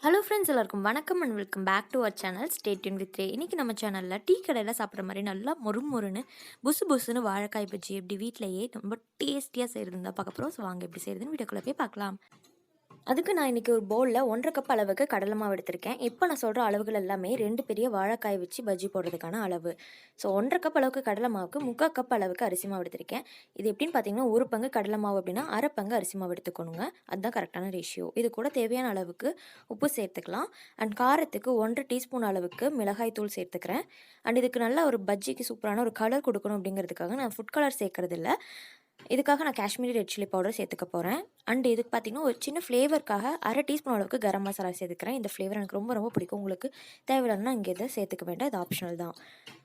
Hello friends, எல்லாருக்கும் வணக்கம் and welcome back to our channel. Stay tuned with Ray. இன்றைக்கி நம்ம சேனலில் டீ கடையில் சாப்பிட்ற மாதிரி நல்லா மொறுன்னு புசு புசுன்னு வாழைக்காய் பஜ்ஜி எப்படி வீட்டிலையே ரொம்ப டேஸ்டியாக செய்கிறதுன்னு தான் பார்க்க போகிறோம். ஸோ வாங்க எப்படி செய்கிறதுன்னு வீடியோக்குள்ளே போய் பார்க்கலாம். அதுக்கு நான் இன்றைக்கி ஒரு பவுலில் 1.5 கப் அளவுக்கு கடலை மாவு எடுத்திருக்கேன். இப்போ நான் சொல்கிற அளவுகள் எல்லாமே 2 பெரிய வாழைக்காய் வச்சு பஜ்ஜி போடுறதுக்கான அளவு. ஸோ 1.5 கப் அளவுக்கு கடலை மாவுக்கு 3/4 கப் அளவுக்கு அரிசி மாவு எடுத்திருக்கேன். இது எப்படின்னு பார்த்தீங்கன்னா, ஒரு பங்கு கடலை மாவு அப்படின்னா அரை பங்கு அரிசி மாவு எடுத்துக்கணுங்க. அதுதான் கரெக்டான ரேஷியோ. இது கூட தேவையான அளவுக்கு உப்பு சேர்த்துக்கலாம். அண்ட் காரத்துக்கு 1 டீஸ்பூன் அளவுக்கு மிளகாய் தூள் சேர்த்துக்கிறேன். அண்ட் இதுக்கு நல்ல ஒரு பஜ்ஜிக்கு சூப்பரான ஒரு கலர் கொடுக்கணும் அப்படிங்கிறதுக்காக நான் ஃபுட் கலர் சேர்க்கறது இல்லை. இதுக்காக நான் காஷ்மீரி ரெட் சில்லி பவுடர் சேர்த்துக்க போகிறேன். அண்ட் இதுக்கு பார்த்திங்கன்னா ஒரு சின்ன ஃப்ளேவருக்காக அரை டீஸ்பூன் அளவுக்கு கரம் மசாலா சேர்த்துக்கிறேன். இந்த ஃப்ளேவர் எனக்கு ரொம்ப ரொம்ப பிடிக்கும். உங்களுக்கு தேவையில்லைன்னா இங்கே இதை சேர்த்துக்க வேண்டாம், இது ஆப்ஷனல் தான்.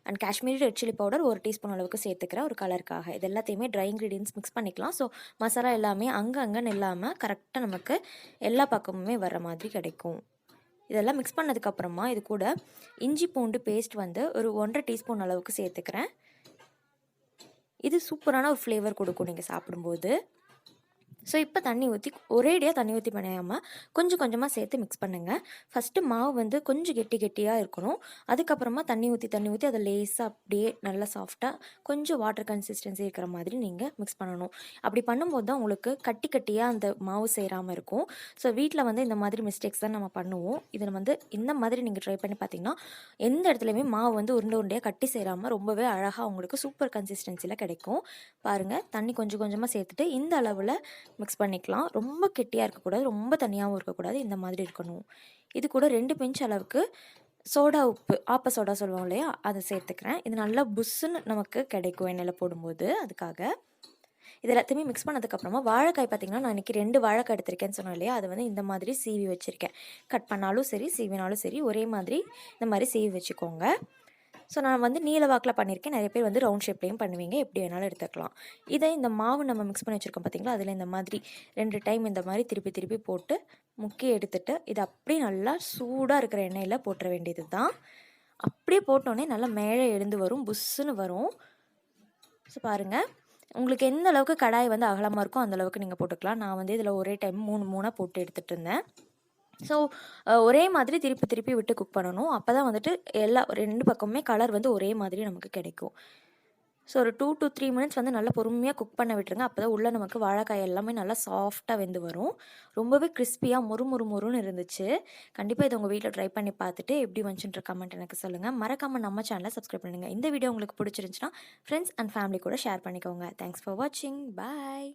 And Kashmiri red chilli powder 1 teaspoon அளவுக்கு சேர்த்துக்கிறேன் ஒரு கலருக்காக. இது எல்லாத்தையுமே ட்ரை இன்க்ரீடியன்ஸ் மிக்ஸ் பண்ணிக்கலாம். ஸோ மசாலா எல்லாமே அங்கன்னு இல்லாமல் கரெக்டாக நமக்கு எல்லா பக்கமுமே வர மாதிரி கிடைக்கும். இதெல்லாம் மிக்ஸ் பண்ணதுக்கப்புறமா இது கூட இஞ்சி பூண்டு பேஸ்ட் வந்து ஒரு 1.5 டீஸ்பூன் அளவுக்கு சேர்த்துக்கிறேன். இது சூப்பரான ஒரு ஃப்ளேவர் கொடுக்கும் நீங்கள் சாப்பிடும்போது. ஸோ இப்போ தண்ணி ஊற்றி ஒரேடியாக தண்ணி ஊற்றி பிணையாமல் கொஞ்சம் கொஞ்சமாக சேர்த்து மிக்ஸ் பண்ணுங்கள். ஃபஸ்ட்டு மாவு வந்து கொஞ்சம் கெட்டியாக இருக்கணும். அதுக்கப்புறமா தண்ணி ஊற்றி அதை லேஸாக அப்படியே நல்லா சாஃப்டாக கொஞ்சம் வாட்டர் கன்சிஸ்டன்சி இருக்கிற மாதிரி நீங்கள் மிக்ஸ் பண்ணணும். அப்படி பண்ணும்போது தான் உங்களுக்கு கட்டியாக அந்த மாவு சேராமல் இருக்கும். ஸோ வீட்டில் வந்து இந்த மாதிரி மிஸ்டேக்ஸ் தான் நம்ம பண்ணுவோம். இதை வந்து இந்த மாதிரி நீங்கள் ட்ரை பண்ணி பார்த்தீங்கன்னா எந்த இடத்துலையுமே மாவு வந்து உருண்டையாக கட்டி சேராமல் ரொம்பவே அழகாக உங்களுக்கு சூப்பர் கன்சிஸ்டன்சியில் கிடைக்கும். பாருங்கள், தண்ணி கொஞ்சம் கொஞ்சமாக சேர்த்துட்டு இந்த அளவில் மிக்ஸ் பண்ணிக்கலாம். ரொம்ப கெட்டியாக இருக்கக்கூடாது, ரொம்ப தனியாகவும் இருக்கக்கூடாது, இந்த மாதிரி இருக்கணும். இது கூட 2 பிஞ்ச் அளவுக்கு சோடா உப்பு, ஆப்ப சோடா சொல்லுவோம் இல்லையா, அதை சேர்த்துக்கிறேன். இது நல்லா புஷ்ஷுன்னு நமக்கு கிடைக்கும் எண்ணெயில் போடும்போது. அதுக்காக இது எல்லாத்தையுமே மிக்ஸ் பண்ணதுக்கப்புறமா வாழைக்காய் பார்த்திங்கன்னா, நான் இன்றைக்கி 2 வாழைக்காய் எடுத்திருக்கேன்னு சொன்னேன் இல்லையா, அதை வந்து இந்த மாதிரி சீவி வச்சுருக்கேன். கட் பண்ணாலும் சரி, சீவினாலும் சரி, ஒரே மாதிரி இந்த மாதிரி சீவி வச்சுக்கோங்க. ஸோ நான் வந்து நீல வாக்கில் பண்ணியிருக்கேன். நிறைய பேர் வந்து ரவுண்ட் ஷேப்லேயும் பண்ணுவீங்க, எப்படி வேணாலும் எடுத்துக்கலாம். இதை இந்த மாவு நம்ம மிக்ஸ் பண்ணி வச்சுருக்கோம் பார்த்திங்களா, அதில் இந்த மாதிரி 2 டைம் இந்த மாதிரி திருப்பி போட்டு முக்கி எடுத்துட்டு இது அப்படியே நல்லா சூடாக இருக்கிற எண்ணெயில் போட்டுற வேண்டியது தான். அப்படியே போட்டோன்னே நல்லா மேலே எழுந்து வரும், புஷ்ஷுன்னு வரும். ஸோ பாருங்கள், உங்களுக்கு எந்த அளவுக்கு கடாய் வந்து அகலமாக இருக்கோ அந்தளவுக்கு நீங்கள் போட்டுக்கலாம். நான் வந்து இதில் ஒரே டைம் 3 போட்டு எடுத்துகிட்டு இருந்தேன். ஸோ ஒரே மாதிரி திருப்பி விட்டு குக் பண்ணணும். அப்போ தான் வந்துட்டு எல்லா 2 பக்கமுமே கலர் வந்து ஒரே மாதிரி நமக்கு கிடைக்கும். ஸோ ஒரு 2 to 3 மினிட்ஸ் வந்து நல்லா பொறுமையாக குக் பண்ண விட்டுருங்க. அப்போ தான் உள்ளே நமக்கு வாழைக்காய் எல்லாமே நல்லா சாஃப்டாக வெந்து வரும். ரொம்பவே கிறிஸ்பியாக மொறுன்னு இருந்துச்சு. கண்டிப்பாக இதை உங்கள் வீட்டில் ட்ரை பண்ணி பார்த்துட்டு எப்படி வந்துச்சுன்ற கமெண்ட் எனக்கு சொல்லுங்கள். மறக்காமல் நம்ம சேனலை சப்ஸ்கிரைப் பண்ணுங்கள். இந்த வீடியோ உங்களுக்கு பிடிச்சிருந்துச்சுன்னா ஃப்ரெண்ட்ஸ் அண்ட் ஃபேமிலி கூட ஷேர் பண்ணிக்கோங்க. தேங்க்ஸ் ஃபார் வாட்சிங். பாய்.